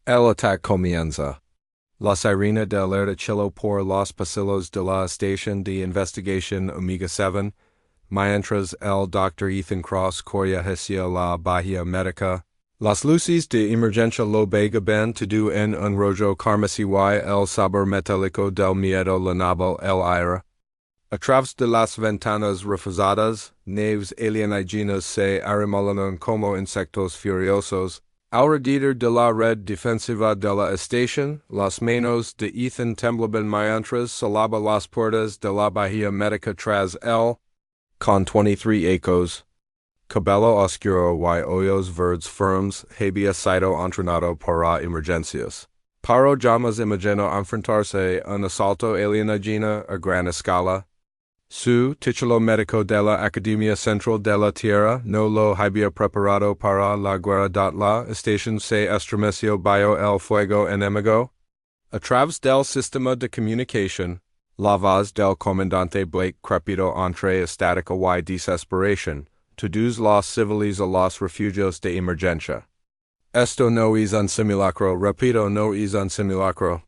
El ataque comienza. La sirena de alerta chilo por los pasillos de la estación de investigación Omega 7, mientras el Dr. Ethan Cross corre hacia la Bahía Médica. Las luces de emergencia lo van todo en un rollo carmesí el sabor metálico del miedo lanaba el aire. A través de las ventanas refusadas, naves alienígenas se arremolan como insectos furiosos. Alrededor de la red defensiva de la estación, las manos de Ethan temblaban mientras salaba las puertas de la Bahía Médica tras él. Con 23 ecos. Cabello oscuro y ojos verdes firmes, había sido entrenado para emergencias. Pero jamás imaginó enfrentarse a un asalto alienígena a gran escala. Su título médico de la Academia Central de la Tierra no lo había preparado para la guerra. La estación se estremeció bajo el fuego enemigo. A través del sistema de comunicación, la voz del comandante Blake crepitó entre estática y desesperación. Todos los civiles a los refugios de emergencia. Esto no es un simulacro, repito, no es un simulacro.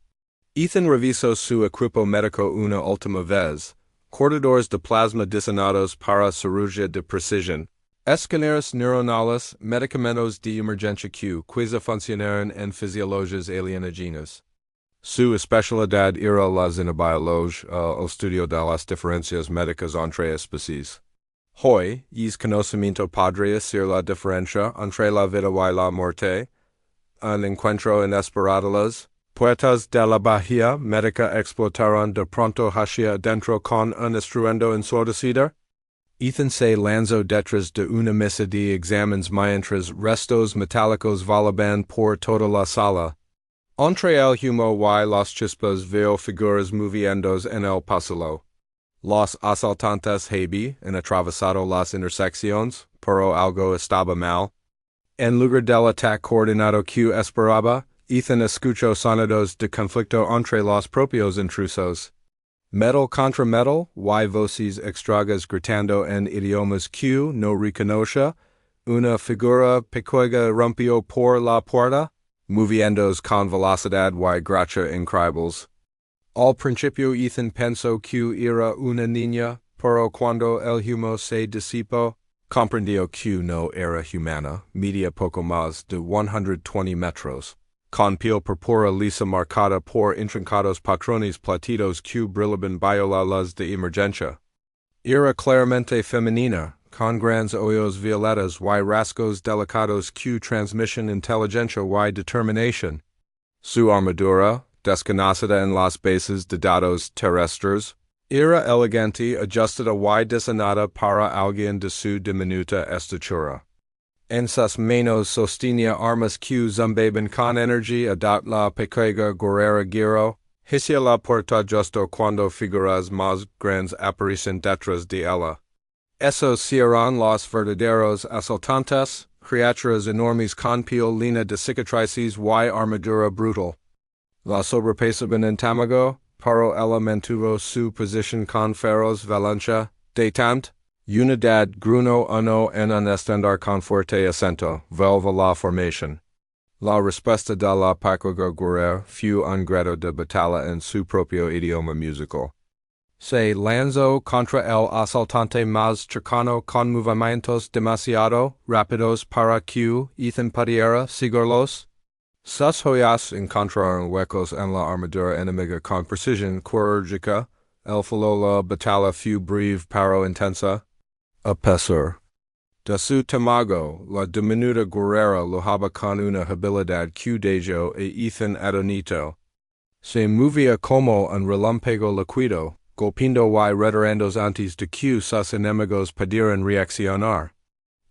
Ethan revisó su equipo médico una última vez. Corredores de plasma diseñados para cirugía de precisión. Escáneres neuronales, medicamentos de emergencia que funcionaron en fisiologías alienígenas. Su especialidad era la xenobiología, el estudio de las diferencias médicas entre especies. Hoy, es conocimiento podría ser la diferencia entre la vida y la muerte. Un encuentro inesperado. Las puertas de la Bahía Médica explotaron de pronto hacia adentro con un estruendo ensordecido. Ethan se lanzó detrás de una mesa de exámenes mientras restos metálicos volaban por toda la sala. Entre el humo y las chispas veo figuras moviéndose en el pasillo. Los asaltantes habían atravesado las intersecciones, pero algo estaba mal. En lugar del ataque coordinado que esperaba, Ethan escuchó sonidos de conflicto entre los propios intrusos. Metal contra metal, y voces extrañas gritando en idiomas que no reconoce. Una figura pequeña rompió por la puerta, moviéndose con velocidad y gracia increíbles. Al principio Ethan pensó que era una niña, pero cuando el humo se disipó, comprendió que no era humana, medía poco más de 120 metros, con piel púrpura lisa marcada por intrincados patrones platidos que brillaban bajo la luz de emergencia. Era claramente femenina, con grandes ojos violetas y rasgos delicados que transmiten inteligencia y determinación. Su armadura, desconocida en las bases de datos terrestres, era elegante, ajustada y diseñada para alguien de su diminuta estatura. En sus manos sostenía armas que zumbaban con energía la pequeña guerrera giró hacia la puerta justo cuando figuras más grandes aparecen detrás de ella. Esos eran los verdaderos asaltantes, criaturas enormes con piel lina de cicatrices y armadura brutal. La sobrepasaban en tamago, pero ella mantuvo su posición con feroz valencia, de tant, unidad gruno uno en un estandar con fuerte acento, vuelve la formación. La respuesta de la pequeña guerrera fue un grito de batalla en su propio idioma musical. Se lanzó contra el asaltante más cercano con movimientos demasiado rápidos para que Ethan pudiera seguirlos. Sus joyas encontraron huecos en la armadura enemiga con precisión quirúrgica. El filo la batalla fue breve pero intensa. A pesar de su tamago, la diminuta guerrera lojaba con una habilidad que dejó a Ethan atónito. Se movía como un relámpago líquido, golpeando y retirando antes de que sus enemigos pudieran reaccionar.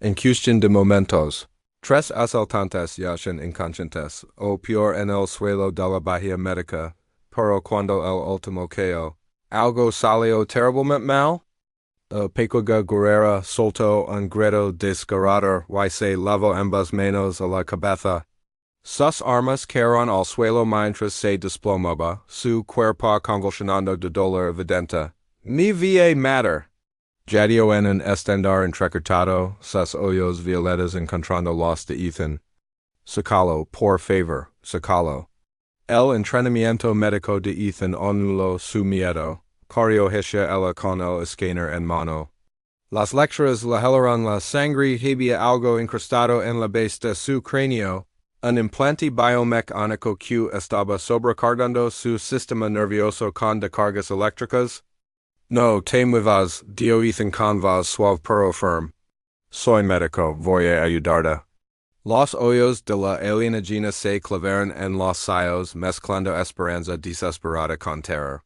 En cuestión de momentos, 3 asaltantes yacen inconscientes o peor en el suelo de la Bahía Médica, pero cuando el último cayó, algo salió terriblemente mal. Pequeña guerrera soltó un grito desgarrador y se lavó ambas manos a la cabeza. Sus armas cayeron al suelo mientras se desplomaba, su cuerpo convulsionando de dolor evidente. Me va matar. Jadeó en un estandar entrecrutado, sus ojos violetas encontrando los de Ethan. Sacalo, por favor, Sacalo. El entrenamiento médico de Ethan onulo su miedo, coriogesia ella con el escáner en mano. Las lecturas le helaron la sangre había algo incrustado en la base de su cráneo, un implante biomecánico que estaba sobrecargando su sistema nervioso con descargas eléctricas. No te muevas, dio Ethan con voz suave pero firme. Soy médico, voy a ayudarte. Los hoyos de la alienagina se clavaron en los sayos mezclando esperanza desesperada con terror.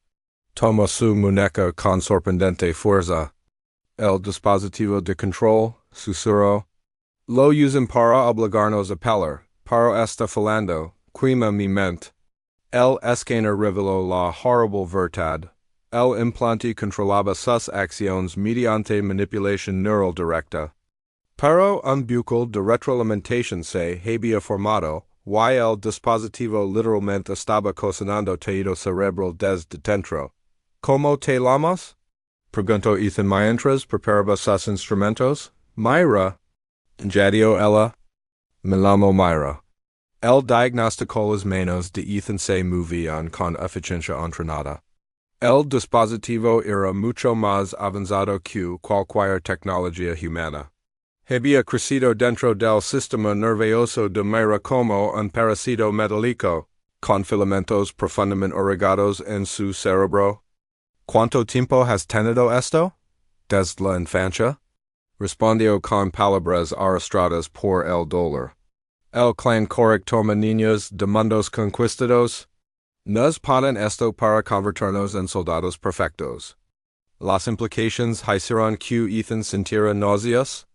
Tomó su muñeca con sorprendente fuerza. El dispositivo de control, susurró. Lo usan para obligarnos a pelar, pero está fallando, quema mi mente. El escáner reveló la horrible verdad. El implante controlaba sus acciones mediante manipulación neural directa. Pero un bucle de retroalimentación se había formado, y el dispositivo literalmente estaba cocinando tejido cerebral desde dentro. ¿Cómo te llamas? Preguntó Ethan mientras preparaba sus instrumentos. Myra. Añadió ella. Me llamo Myra. El diagnosticó las manos de Ethan se movían con eficiencia entrenada. El dispositivo era mucho más avanzado que cualquier tecnología humana. Había crecido dentro del sistema nervioso de Myra como un parásito metálico, con filamentos profundamente irrigados en su cerebro. ¿Cuánto tiempo has tenido esto? ¿Desde la infancia? Respondió con palabras arrastradas por el dolor. El clan Coric toma niños de mundos conquistados. Nos ponen esto para convertirnos en soldados perfectos. Las implicaciones hicieron que Ethan sintiera náuseas.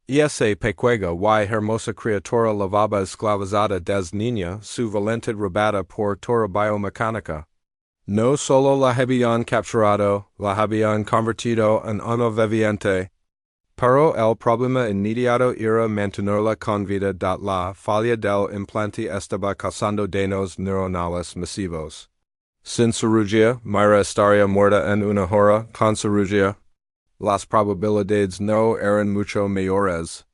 Ese pequeña y hermosa criatura lavaba esclavizada desde niña, su valentad robada por torre biomecánica. No solo la habían capturado, la habían convertido en una viviente. Pero el problema inmediato era mantenerla con vida. La falla del implante estaba causando daños neuronales masivos. Sin cirugía, Myra estaría muerta en una hora. Con cirugía, las probabilidades no eran mucho mayores.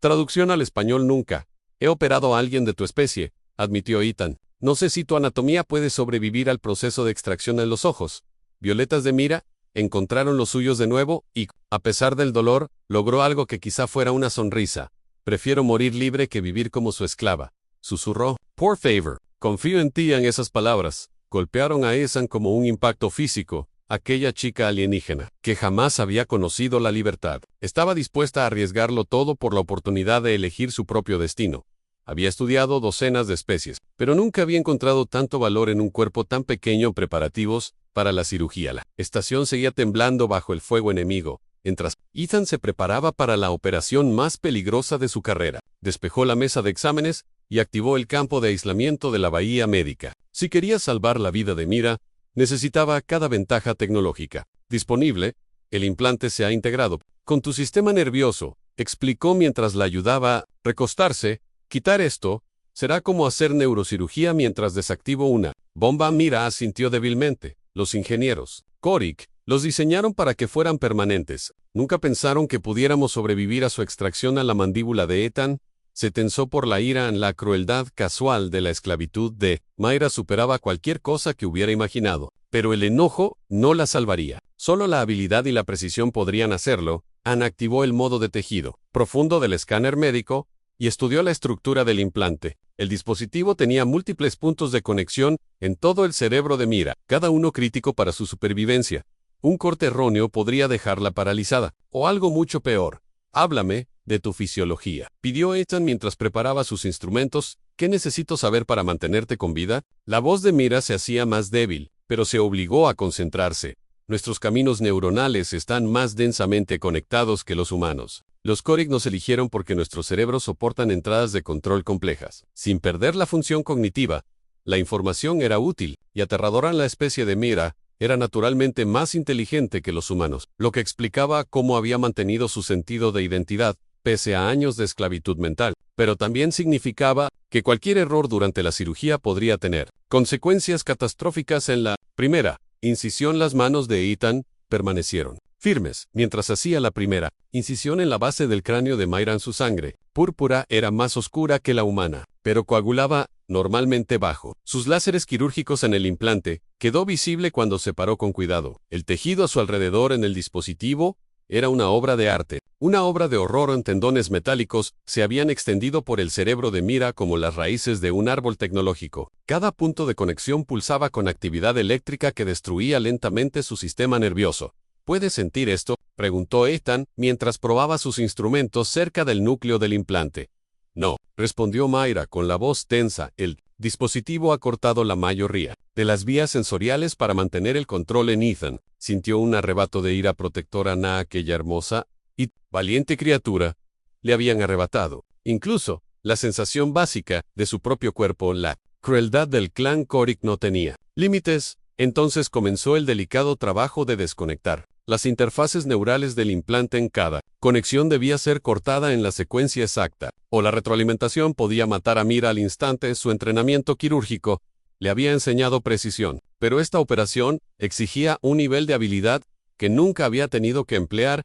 Traducción al español nunca. He operado a alguien de tu especie, admitió Ethan. No sé si tu anatomía puede sobrevivir al proceso de extracción de los ojos. Violetas de Mira encontraron los suyos de nuevo y, a pesar del dolor, logró algo que quizá fuera una sonrisa. Prefiero morir libre que vivir como su esclava. Susurró. Por favor, confío en ti en esas palabras. Golpearon a Ethan como un impacto físico. Aquella chica alienígena, que jamás había conocido la libertad, estaba dispuesta a arriesgarlo todo por la oportunidad de elegir su propio destino. Había estudiado docenas de especies, pero nunca había encontrado tanto valor en un cuerpo tan pequeño. Preparativos para la cirugía. La estación seguía temblando bajo el fuego enemigo. Mientras Ethan se preparaba para la operación más peligrosa de su carrera, despejó la mesa de exámenes y activó el campo de aislamiento de la bahía médica. Si quería salvar la vida de Mira, necesitaba cada ventaja tecnológica disponible. El implante se ha integrado con tu sistema nervioso, explicó mientras la ayudaba a recostarse. Quitar esto será como hacer neurocirugía mientras desactivo una bomba. Mira asintió débilmente. Los ingenieros Coric los diseñaron para que fueran permanentes. Nunca pensaron que pudiéramos sobrevivir a su extracción. A la mandíbula de Ethan se tensó por la ira. En la crueldad casual de la esclavitud de Myra superaba cualquier cosa que hubiera imaginado, pero el enojo no la salvaría. Solo la habilidad y la precisión podrían hacerlo. Anne activó el modo de tejido profundo del escáner médico y estudió la estructura del implante. El dispositivo tenía múltiples puntos de conexión en todo el cerebro de Mira, cada uno crítico para su supervivencia. Un corte erróneo podría dejarla paralizada, o algo mucho peor. Háblame de tu fisiología, pidió Ethan mientras preparaba sus instrumentos. ¿Qué necesito saber para mantenerte con vida? La voz de Mira se hacía más débil, pero se obligó a concentrarse. Nuestros caminos neuronales están más densamente conectados que los humanos. Los Coric nos eligieron porque nuestros cerebros soportan entradas de control complejas. Sin perder la función cognitiva, la información era útil y aterradora. La especie de Mira era naturalmente más inteligente que los humanos, lo que explicaba cómo había mantenido su sentido de identidad, pese a años de esclavitud mental, pero también significaba que cualquier error durante la cirugía podría tener consecuencias catastróficas. En la primera incisión, las manos de Ethan permanecieron firmes mientras hacía la primera incisión en la base del cráneo de Myra. Su sangre púrpura era más oscura que la humana, pero coagulaba normalmente bajo. Sus láseres quirúrgicos en el implante quedó visible cuando se paró con cuidado. El tejido a su alrededor en el dispositivo era una obra de arte. Una obra de horror en tendones metálicos se habían extendido por el cerebro de Mira como las raíces de un árbol tecnológico. Cada punto de conexión pulsaba con actividad eléctrica que destruía lentamente su sistema nervioso. ¿Puedes sentir esto?, preguntó Ethan mientras probaba sus instrumentos cerca del núcleo del implante. No, respondió Mayra con la voz tensa. El dispositivo ha cortado la mayoría de las vías sensoriales para mantener el control en Ethan. Sintió un arrebato de ira protectora a aquella hermosa y valiente criatura. Le habían arrebatado, incluso, la sensación básica de su propio cuerpo. La crueldad del clan Korik no tenía límites. Entonces comenzó el delicado trabajo de desconectar las interfaces neurales del implante. En cada conexión debía ser cortada en la secuencia exacta, o la retroalimentación podía matar a Mira al instante. Su entrenamiento quirúrgico le había enseñado precisión, pero esta operación exigía un nivel de habilidad que nunca había tenido que emplear.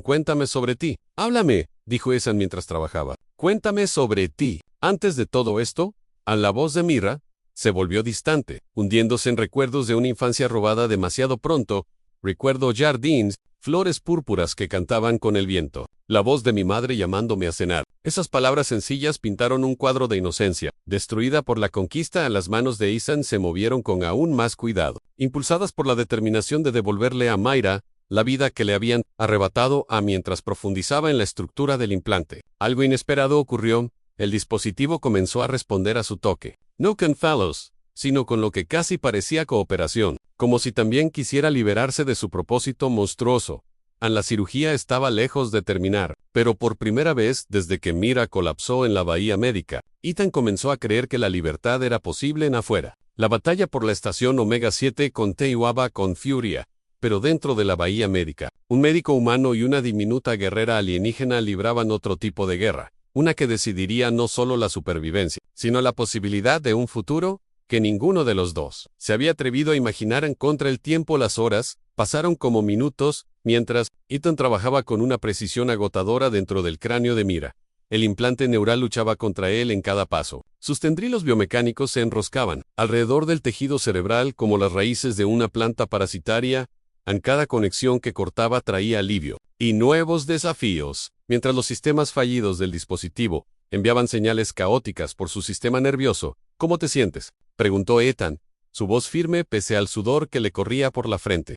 Cuéntame sobre ti. Háblame, dijo Ethan mientras trabajaba. Cuéntame sobre ti. Antes de todo esto, a la voz de Mira se volvió distante, hundiéndose en recuerdos de una infancia robada demasiado pronto. Recuerdo jardines, flores púrpuras que cantaban con el viento, la voz de mi madre llamándome a cenar. Esas palabras sencillas pintaron un cuadro de inocencia, destruida por la conquista. A las manos de Ethan se movieron con aún más cuidado, impulsadas por la determinación de devolverle a Mayra la vida que le habían arrebatado mientras profundizaba en la estructura del implante. Algo inesperado ocurrió. El dispositivo comenzó a responder a su toque, no con fallos, sino con lo que casi parecía cooperación, como si también quisiera liberarse de su propósito monstruoso. La cirugía estaba lejos de terminar, pero por primera vez desde que Mira colapsó en la bahía médica, Ethan comenzó a creer que la libertad era posible en afuera. La batalla por la estación Omega 7 continuaba con furia, pero dentro de la bahía médica, un médico humano y una diminuta guerrera alienígena libraban otro tipo de guerra, una que decidiría no solo la supervivencia, sino la posibilidad de un futuro que ninguno de los dos se había atrevido a imaginar. En contra el tiempo, las horas pasaron como minutos, mientras Ethan trabajaba con una precisión agotadora dentro del cráneo de Mira. El implante neural luchaba contra él en cada paso. Sus tendrilos biomecánicos se enroscaban alrededor del tejido cerebral como las raíces de una planta parasitaria. En cada conexión que cortaba traía alivio y nuevos desafíos, mientras los sistemas fallidos del dispositivo enviaban señales caóticas por su sistema nervioso. ¿Cómo te sientes?, preguntó Ethan, su voz firme pese al sudor que le corría por la frente.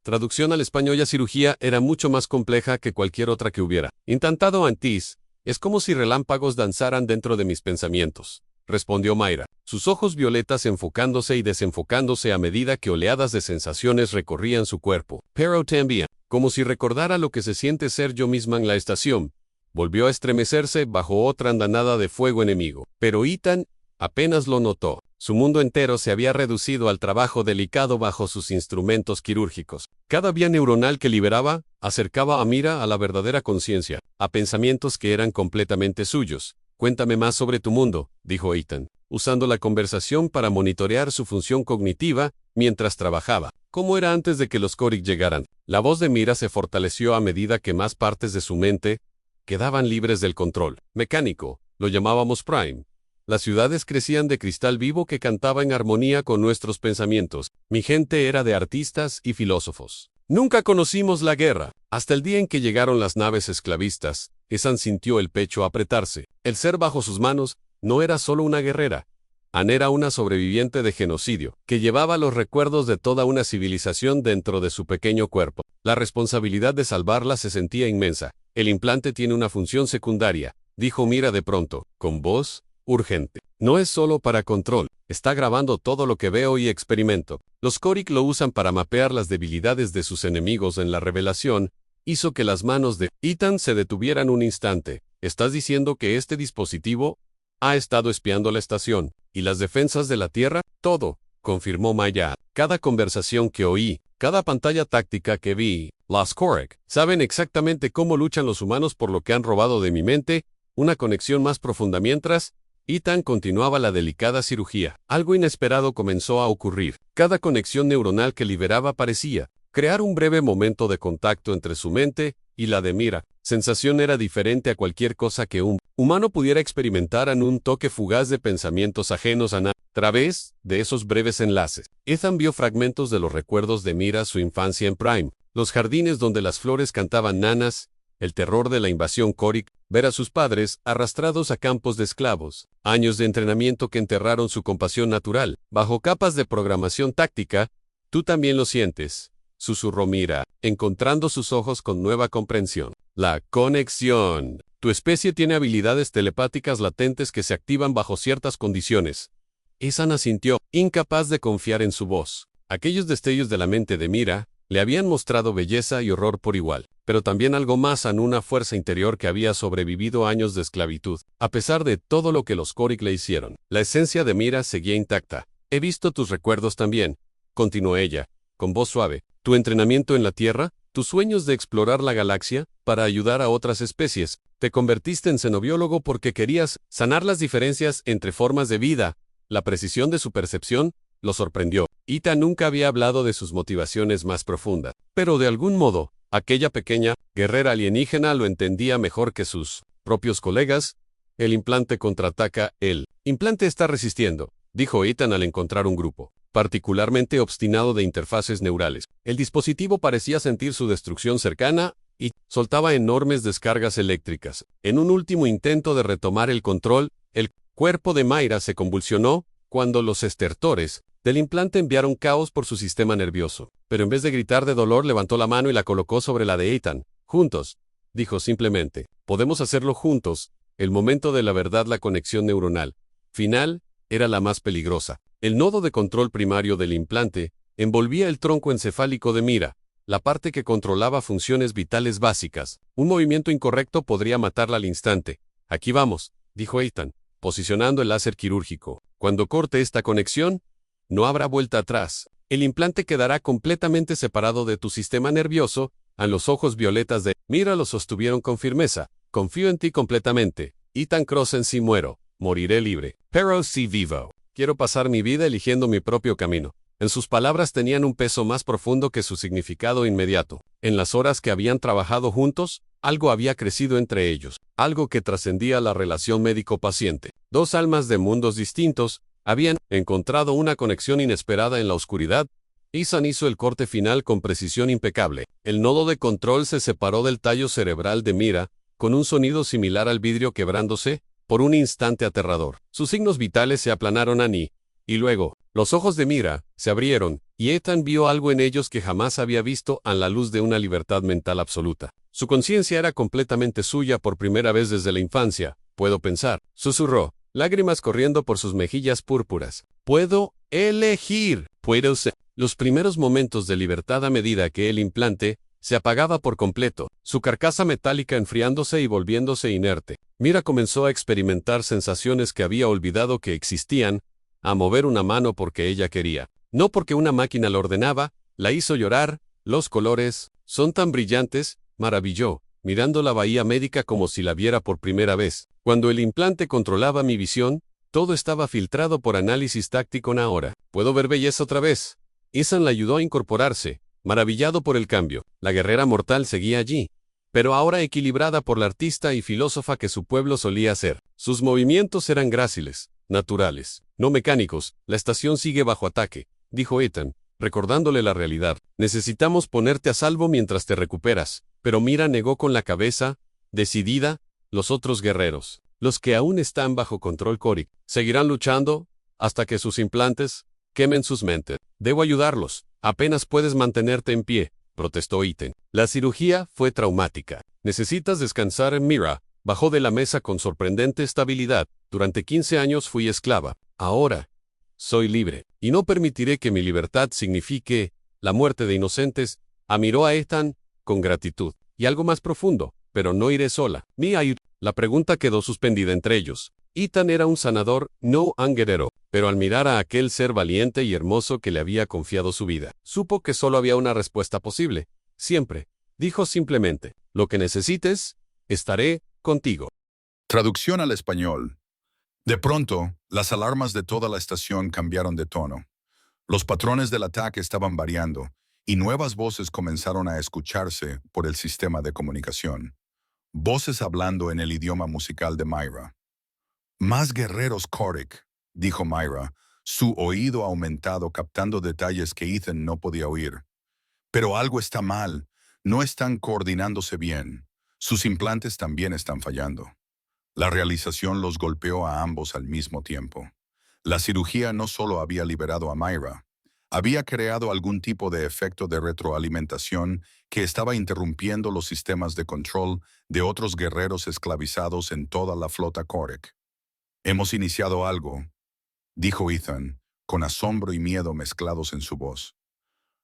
Traducción al español: la cirugía era mucho más compleja que cualquier otra que hubiera intentado antes. Es como si relámpagos danzaran dentro de mis pensamientos, respondió Mayra, sus ojos violetas enfocándose y desenfocándose a medida que oleadas de sensaciones recorrían su cuerpo. Pero también, como si recordara lo que se siente ser yo misma en la estación, volvió a estremecerse bajo otra andanada de fuego enemigo. Pero Ethan apenas lo notó. Su mundo entero se había reducido al trabajo delicado bajo sus instrumentos quirúrgicos. Cada vía neuronal que liberaba acercaba a Mira a la verdadera conciencia, a pensamientos que eran completamente suyos. Cuéntame más sobre tu mundo, dijo Ethan, usando la conversación para monitorear su función cognitiva mientras trabajaba. ¿Cómo era antes de que los Korik llegaran? La voz de Mira se fortaleció a medida que más partes de su mente quedaban libres del control mecánico. Lo llamábamos Prime. Las ciudades crecían de cristal vivo que cantaba en armonía con nuestros pensamientos. Mi gente era de artistas y filósofos. Nunca conocimos la guerra, hasta el día en que llegaron las naves esclavistas. Ethan sintió el pecho apretarse. El ser bajo sus manos no era solo una guerrera. Era una sobreviviente de genocidio, que llevaba los recuerdos de toda una civilización dentro de su pequeño cuerpo. La responsabilidad de salvarla se sentía inmensa. El implante tiene una función secundaria, dijo Mira de pronto, con voz urgente. No es solo para control, está grabando todo lo que veo y experimento. Los Korik lo usan para mapear las debilidades de sus enemigos. En la revelación hizo que las manos de Ethan se detuvieran un instante. ¿Estás diciendo que este dispositivo ha estado espiando la estación y las defensas de la Tierra? Todo, confirmó Maya. Cada conversación que oí, cada pantalla táctica que vi, los Korik saben exactamente cómo luchan los humanos, por lo que han robado de mi mente una conexión más profunda. Mientras Ethan continuaba la delicada cirugía, algo inesperado comenzó a ocurrir. Cada conexión neuronal que liberaba parecía crear un breve momento de contacto entre su mente y la de Mira. sensación era diferente a cualquier cosa que un humano pudiera experimentar en un toque fugaz de pensamientos ajenos a través de esos breves enlaces. Ethan vio fragmentos de los recuerdos de Mira su infancia en Prime, los jardines donde las flores cantaban nanas, el terror de la invasión Korik, ver a sus padres arrastrados a campos de esclavos, años de entrenamiento que enterraron su compasión natural, bajo capas de programación táctica. Tú también lo sientes, susurró Mira, encontrando sus ojos con nueva comprensión. La conexión. Tu especie tiene habilidades telepáticas latentes que se activan bajo ciertas condiciones. Ethan asintió, incapaz de confiar en su voz. Aquellos destellos de la mente de Mira le habían mostrado belleza y horror por igual, pero también algo más en una fuerza interior que había sobrevivido años de esclavitud, a pesar de todo lo que los Korik le hicieron. La esencia de Mira seguía intacta. He visto tus recuerdos también, continuó ella, con voz suave. Tu entrenamiento en la Tierra, tus sueños de explorar la galaxia para ayudar a otras especies. Te convertiste en xenobiólogo porque querías sanar las diferencias entre formas de vida. La precisión de su percepción lo sorprendió. Ita nunca había hablado de sus motivaciones más profundas, pero de algún modo, aquella pequeña guerrera alienígena lo entendía mejor que sus propios colegas. El implante contraataca. El implante está resistiendo, dijo Ethan al encontrar un grupo particularmente obstinado de interfaces neurales. El dispositivo parecía sentir su destrucción cercana y soltaba enormes descargas eléctricas. En un último intento de retomar el control, el cuerpo de Mayra se convulsionó cuando los estertores del implante enviaron caos por su sistema nervioso. Pero en vez de gritar de dolor, levantó la mano y la colocó sobre la de Ethan. Juntos, dijo simplemente. Podemos hacerlo juntos. El momento de la verdad, la conexión neuronal final, era la más peligrosa. El nodo de control primario del implante envolvía el tronco encefálico de Mira, la parte que controlaba funciones vitales básicas. Un movimiento incorrecto podría matarla al instante. Aquí vamos, dijo Ethan, posicionando el láser quirúrgico. Cuando corte esta conexión, no habrá vuelta atrás. El implante quedará completamente separado de tu sistema nervioso. A los ojos violetas de Mira lo sostuvieron con firmeza. Confío en ti completamente. Ethan Crossen, si muero, moriré libre. Pero si vivo, quiero pasar mi vida eligiendo mi propio camino. En sus palabras tenían un peso más profundo que su significado inmediato. En las horas que habían trabajado juntos, algo había crecido entre ellos, algo que trascendía la relación médico-paciente. Dos almas de mundos distintos habían encontrado una conexión inesperada en la oscuridad. Ethan hizo el corte final con precisión impecable. El nodo de control se separó del tallo cerebral de Mira, con un sonido similar al vidrio quebrándose, por un instante aterrador. Sus signos vitales se aplanaron y luego, los ojos de Mira se abrieron, y Ethan vio algo en ellos que jamás había visto a la luz de una libertad mental absoluta. Su conciencia era completamente suya por primera vez desde la infancia. Puedo pensar, susurró, lágrimas corriendo por sus mejillas púrpuras. Puedo elegir, puedo ser. Los primeros momentos de libertad a medida que el implante se apagaba por completo, su carcasa metálica enfriándose y volviéndose inerte. Mira comenzó a experimentar sensaciones que había olvidado que existían, a mover una mano porque ella quería. No porque una máquina lo ordenaba, la hizo llorar. Los colores son tan brillantes, maravilló, mirando la bahía médica como si la viera por primera vez. Cuando el implante controlaba mi visión, todo estaba filtrado por análisis táctico. Ahora, puedo ver belleza otra vez. Ethan la ayudó a incorporarse, maravillado por el cambio. La guerrera mortal seguía allí, pero ahora equilibrada por la artista y filósofa que su pueblo solía ser. Sus movimientos eran gráciles, naturales, no mecánicos. La estación sigue bajo ataque, dijo Ethan, recordándole la realidad. Necesitamos ponerte a salvo mientras te recuperas. Pero Mira negó con la cabeza, decidida. Los otros guerreros, los que aún están bajo control Korik, seguirán luchando hasta que sus implantes quemen sus mentes. Debo ayudarlos. Apenas puedes mantenerte en pie, protestó Ethan. La cirugía fue traumática. Necesitas descansar. Mira bajó de la mesa con sorprendente estabilidad. Durante 15 años fui esclava. Ahora soy libre, y no permitiré que mi libertad signifique la muerte de inocentes. Miró a Ethan con gratitud y algo más profundo. Pero no iré sola. La pregunta quedó suspendida entre ellos. Ethan era un sanador, no un guerrero, pero al mirar a aquel ser valiente y hermoso que le había confiado su vida, supo que solo había una respuesta posible. Siempre, dijo simplemente, lo que necesites, estaré contigo. Traducción al español. De pronto, las alarmas de toda la estación cambiaron de tono. Los patrones del ataque estaban variando, y nuevas voces comenzaron a escucharse por el sistema de comunicación. Voces hablando en el idioma musical de Myra. Más guerreros, Korik, dijo Myra, su oído aumentado captando detalles que Ethan no podía oír. Pero algo está mal. No están coordinándose bien. Sus implantes también están fallando. La realización los golpeó a ambos al mismo tiempo. La cirugía no solo había liberado a Myra, había creado algún tipo de efecto de retroalimentación que estaba interrumpiendo los sistemas de control de otros guerreros esclavizados en toda la flota Korik. Hemos iniciado algo, dijo Ethan, con asombro y miedo mezclados en su voz.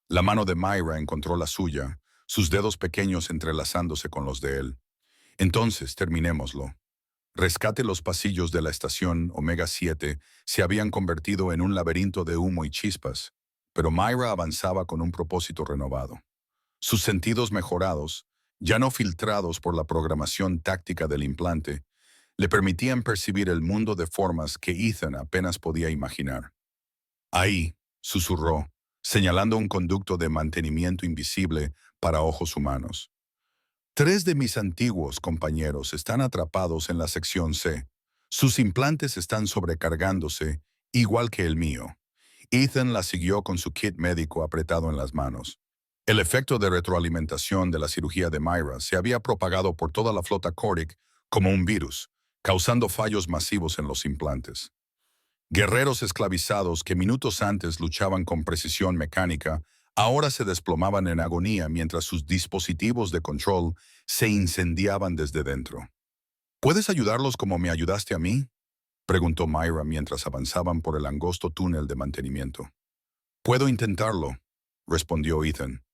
La mano de Myra encontró la suya, sus dedos pequeños entrelazándose con los de él. Entonces, terminémoslo. Rescate. Los pasillos de la estación Omega 7 se habían convertido en un laberinto de humo y chispas, pero Myra avanzaba con un propósito renovado. Sus sentidos mejorados, ya no filtrados por la programación táctica del implante, le permitían percibir el mundo de formas que Ethan apenas podía imaginar. Ahí, susurró, señalando un conducto de mantenimiento invisible para ojos humanos. 3 de mis antiguos compañeros están atrapados en la sección C. Sus implantes están sobrecargándose, igual que el mío. Ethan la siguió con su kit médico apretado en las manos. El efecto de retroalimentación de la cirugía de Myra se había propagado por toda la flota Korik como un virus, causando fallos masivos en los implantes. Guerreros esclavizados que minutos antes luchaban con precisión mecánica, ahora se desplomaban en agonía mientras sus dispositivos de control se incendiaban desde dentro. ¿Puedes ayudarlos como me ayudaste a mí?, preguntó Myra mientras avanzaban por el angosto túnel de mantenimiento. Puedo intentarlo, respondió Ethan,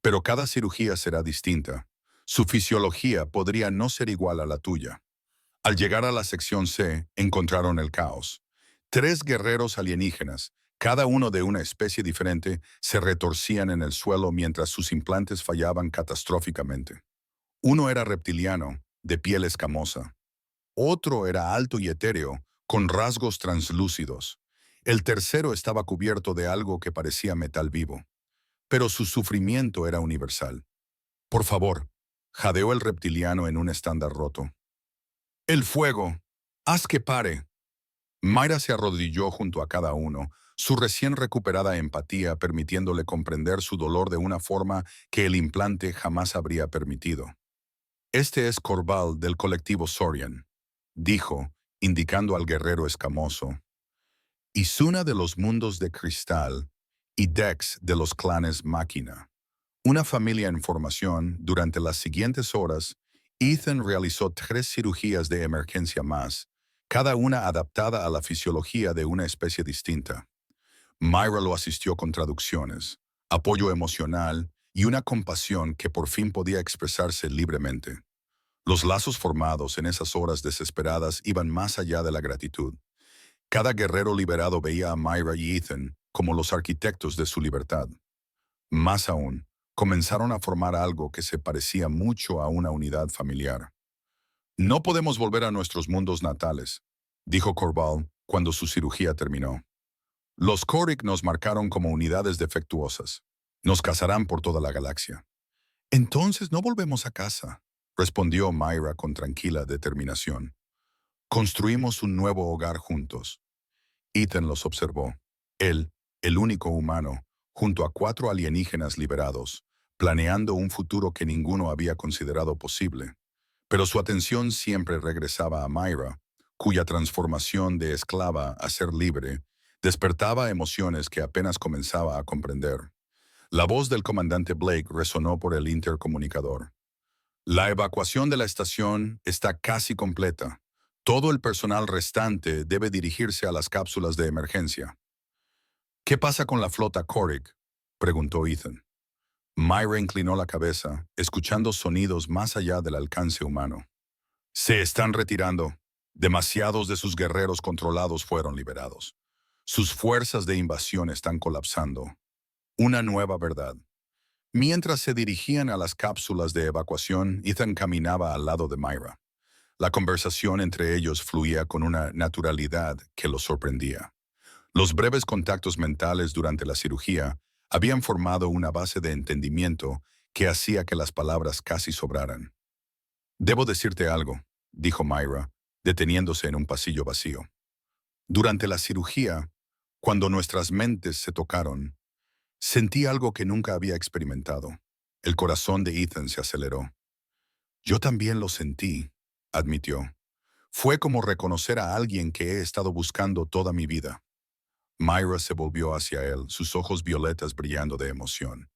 pero cada cirugía será distinta. Su fisiología podría no ser igual a la tuya. Al llegar a la sección C, encontraron el caos. 3 guerreros alienígenas, cada uno de una especie diferente, se retorcían en el suelo mientras sus implantes fallaban catastróficamente. Uno era reptiliano, de piel escamosa. Otro era alto y etéreo, con rasgos translúcidos. El tercero estaba cubierto de algo que parecía metal vivo. Pero su sufrimiento era universal. Por favor, jadeó el reptiliano en un estándar roto. El fuego. Haz que pare. Myra se arrodilló junto a cada uno, su recién recuperada empatía permitiéndole comprender su dolor de una forma que el implante jamás habría permitido. Este es Corval del colectivo Sorian, dijo, indicando al guerrero escamoso. Izuna de los mundos de cristal y Dex de los clanes máquina. Una familia en formación. Durante las siguientes horas, Ethan realizó 3 cirugías de emergencia más, cada una adaptada a la fisiología de una especie distinta. Myra lo asistió con traducciones, apoyo emocional y una compasión que por fin podía expresarse libremente. Los lazos formados en esas horas desesperadas iban más allá de la gratitud. Cada guerrero liberado veía a Myra y Ethan como los arquitectos de su libertad. Más aún, comenzaron a formar algo que se parecía mucho a una unidad familiar. No podemos volver a nuestros mundos natales, dijo Corval cuando su cirugía terminó. Los Korik nos marcaron como unidades defectuosas. Nos cazarán por toda la galaxia. Entonces no volvemos a casa, respondió Myra con tranquila determinación. Construimos un nuevo hogar juntos. Ethan los observó. Él, el único humano, junto a 4 alienígenas liberados, planeando un futuro que ninguno había considerado posible. Pero su atención siempre regresaba a Myra, cuya transformación de esclava a ser libre despertaba emociones que apenas comenzaba a comprender. La voz del comandante Blake resonó por el intercomunicador. La evacuación de la estación está casi completa. Todo el personal restante debe dirigirse a las cápsulas de emergencia. ¿Qué pasa con la flota Korik?, preguntó Ethan. Myra inclinó la cabeza, escuchando sonidos más allá del alcance humano. Se están retirando. Demasiados de sus guerreros controlados fueron liberados. Sus fuerzas de invasión están colapsando. Una nueva verdad. Mientras se dirigían a las cápsulas de evacuación, Ethan caminaba al lado de Myra. La conversación entre ellos fluía con una naturalidad que los sorprendía. Los breves contactos mentales durante la cirugía habían formado una base de entendimiento que hacía que las palabras casi sobraran. Debo decirte algo, dijo Myra, deteniéndose en un pasillo vacío. Durante la cirugía, cuando nuestras mentes se tocaron, sentí algo que nunca había experimentado. El corazón de Ethan se aceleró. Yo también lo sentí, admitió. Fue como reconocer a alguien que he estado buscando toda mi vida. Myra se volvió hacia él, sus ojos violetas brillando de emoción.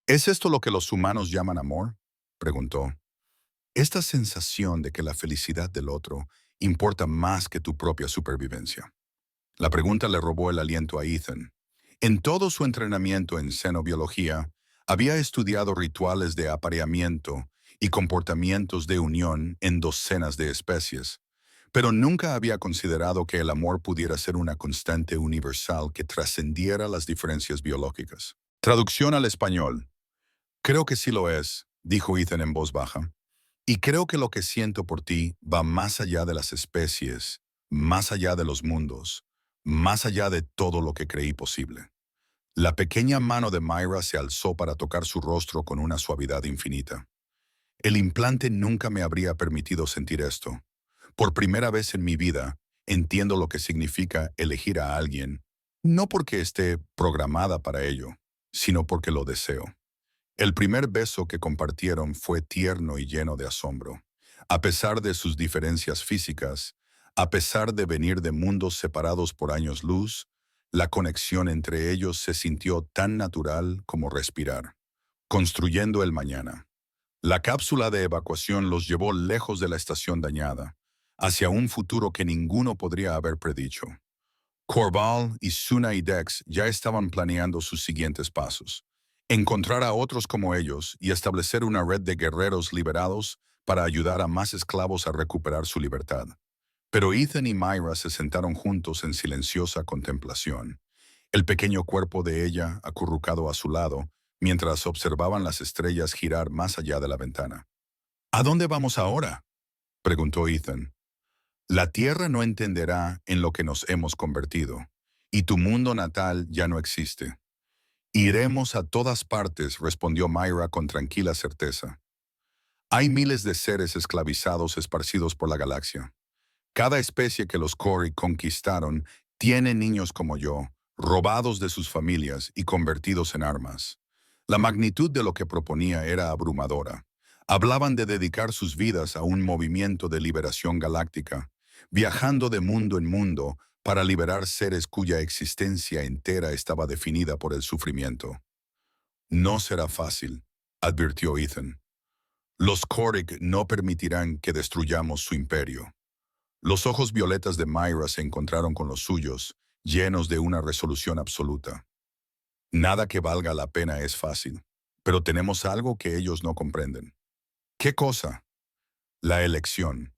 ¿Es esto lo que los humanos llaman amor?, preguntó. Esta sensación de que la felicidad del otro importa más que tu propia supervivencia. La pregunta le robó el aliento a Ethan. En todo su entrenamiento en xenobiología, había estudiado rituales de apareamiento y comportamientos de unión en docenas de especies, pero nunca había considerado que el amor pudiera ser una constante universal que trascendiera las diferencias biológicas. Traducción al español. Creo que sí lo es, dijo Ethan en voz baja. Y creo que lo que siento por ti va más allá de las especies, más allá de los mundos, más allá de todo lo que creí posible. La pequeña mano de Myra se alzó para tocar su rostro con una suavidad infinita. El implante nunca me habría permitido sentir esto. Por primera vez en mi vida, entiendo lo que significa elegir a alguien, no porque esté programada para ello, sino porque lo deseo. El primer beso que compartieron fue tierno y lleno de asombro. A pesar de sus diferencias físicas, a pesar de venir de mundos separados por años luz, la conexión entre ellos se sintió tan natural como respirar. Construyendo el mañana. La cápsula de evacuación los llevó lejos de la estación dañada, hacia un futuro que ninguno podría haber predicho. Corval y Suna y Dex ya estaban planeando sus siguientes pasos. Encontrar a otros como ellos y establecer una red de guerreros liberados para ayudar a más esclavos a recuperar su libertad. Pero Ethan y Myra se sentaron juntos en silenciosa contemplación, el pequeño cuerpo de ella acurrucado a su lado, mientras observaban las estrellas girar más allá de la ventana. ¿A dónde vamos ahora?, preguntó Ethan. La tierra no entenderá en lo que nos hemos convertido, y tu mundo natal ya no existe. Iremos a todas partes, respondió Myra con tranquila certeza. Hay miles de seres esclavizados esparcidos por la galaxia. Cada especie que los Kori conquistaron tiene niños como yo, robados de sus familias y convertidos en armas. La magnitud de lo que proponía era abrumadora. Hablaban de dedicar sus vidas a un movimiento de liberación galáctica, viajando de mundo en mundo para liberar seres cuya existencia entera estaba definida por el sufrimiento. No será fácil, advirtió Ethan. Los Korik no permitirán que destruyamos su imperio. Los ojos violetas de Myra se encontraron con los suyos, llenos de una resolución absoluta. Nada que valga la pena es fácil, pero tenemos algo que ellos no comprenden. ¿Qué cosa? La elección.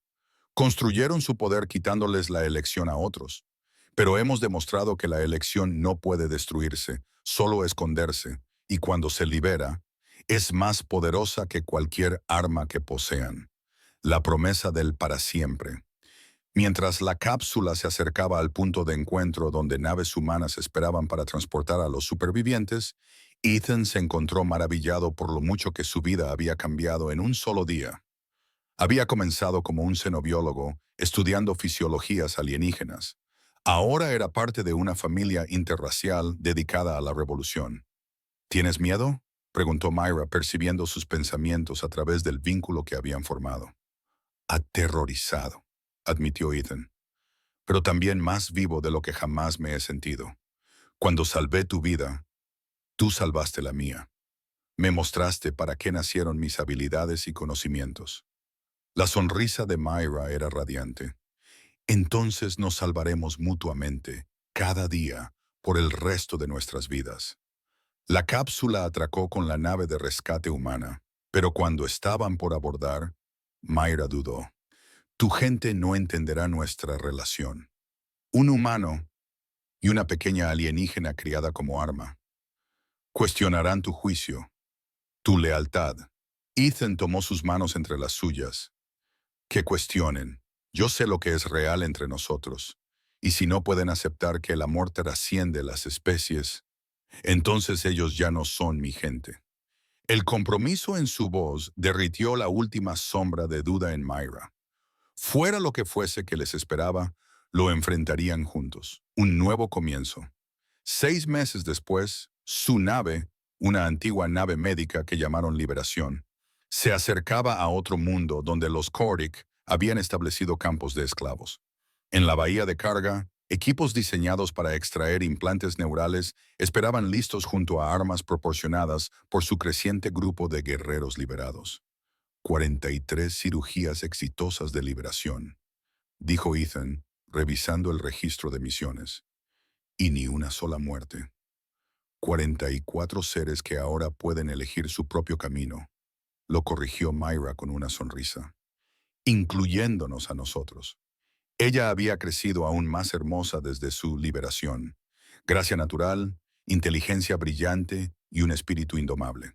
Construyeron su poder quitándoles la elección a otros. Pero hemos demostrado que la elección no puede destruirse, solo esconderse, y cuando se libera, es más poderosa que cualquier arma que posean. La promesa del para siempre. Mientras la cápsula se acercaba al punto de encuentro donde naves humanas esperaban para transportar a los supervivientes, Ethan se encontró maravillado por lo mucho que su vida había cambiado en un solo día. Había comenzado como un xenobiólogo, estudiando fisiologías alienígenas. Ahora era parte de una familia interracial dedicada a la revolución. ¿Tienes miedo?, preguntó Myra, percibiendo sus pensamientos a través del vínculo que habían formado. Aterrorizado, admitió Ethan, pero también más vivo de lo que jamás me he sentido. Cuando salvé tu vida, tú salvaste la mía. Me mostraste para qué nacieron mis habilidades y conocimientos. La sonrisa de Myra era radiante. Entonces nos salvaremos mutuamente, cada día, por el resto de nuestras vidas. La cápsula atracó con la nave de rescate humana, pero cuando estaban por abordar, Myra dudó. Tu gente no entenderá nuestra relación. Un humano y una pequeña alienígena criada como arma. Cuestionarán tu juicio, tu lealtad. Ethan tomó sus manos entre las suyas. Que cuestionen. Yo sé lo que es real entre nosotros. Y si no pueden aceptar que el amor trasciende las especies, entonces ellos ya no son mi gente. El compromiso en su voz derritió la última sombra de duda en Myra. Fuera lo que fuese que les esperaba, lo enfrentarían juntos. Un nuevo comienzo. 6 meses después, su nave, una antigua nave médica que llamaron Liberación, se acercaba a otro mundo donde los Kordic habían establecido campos de esclavos. En la bahía de carga, equipos diseñados para extraer implantes neurales esperaban listos junto a armas proporcionadas por su creciente grupo de guerreros liberados. 43 cirugías exitosas de liberación, dijo Ethan, revisando el registro de misiones. Y ni una sola muerte. 44 seres que ahora pueden elegir su propio camino, lo corrigió Myra con una sonrisa, incluyéndonos a nosotros. Ella había crecido aún más hermosa desde su liberación. Gracia natural, inteligencia brillante y un espíritu indomable.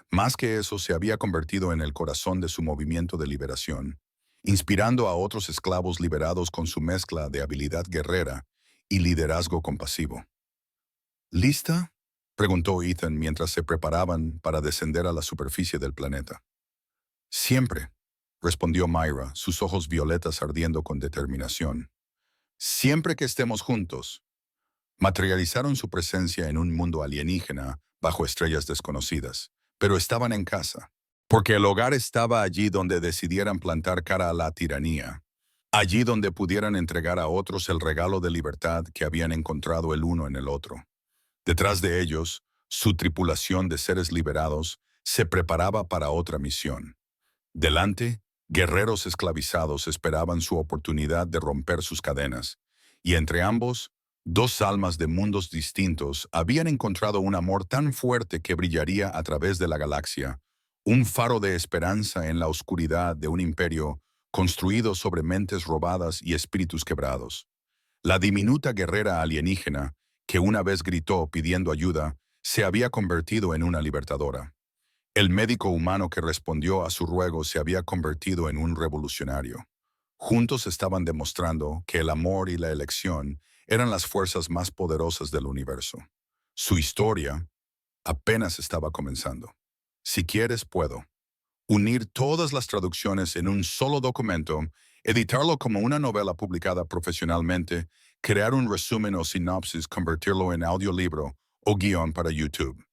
Más que eso, se había convertido en el corazón de su movimiento de liberación, inspirando a otros esclavos liberados con su mezcla de habilidad guerrera y liderazgo compasivo. ¿Lista?, preguntó Ethan mientras se preparaban para descender a la superficie del planeta. Siempre, respondió Myra, sus ojos violetas ardiendo con determinación. Siempre que estemos juntos. Materializaron su presencia en un mundo alienígena bajo estrellas desconocidas, pero estaban en casa, porque el hogar estaba allí donde decidieran plantar cara a la tiranía, allí donde pudieran entregar a otros el regalo de libertad que habían encontrado el uno en el otro. Detrás de ellos, su tripulación de seres liberados se preparaba para otra misión. Delante, guerreros esclavizados esperaban su oportunidad de romper sus cadenas, y entre ambos, dos almas de mundos distintos habían encontrado un amor tan fuerte que brillaría a través de la galaxia, un faro de esperanza en la oscuridad de un imperio construido sobre mentes robadas y espíritus quebrados. La diminuta guerrera alienígena, que una vez gritó pidiendo ayuda, se había convertido en una libertadora. El médico humano que respondió a su ruego se había convertido en un revolucionario. Juntos estaban demostrando que el amor y la elección eran las fuerzas más poderosas del universo. Su historia apenas estaba comenzando. Si quieres, puedo unir todas las traducciones en un solo documento, editarlo como una novela publicada profesionalmente, crear un resumen o sinopsis, convertirlo en audiolibro o guión para YouTube.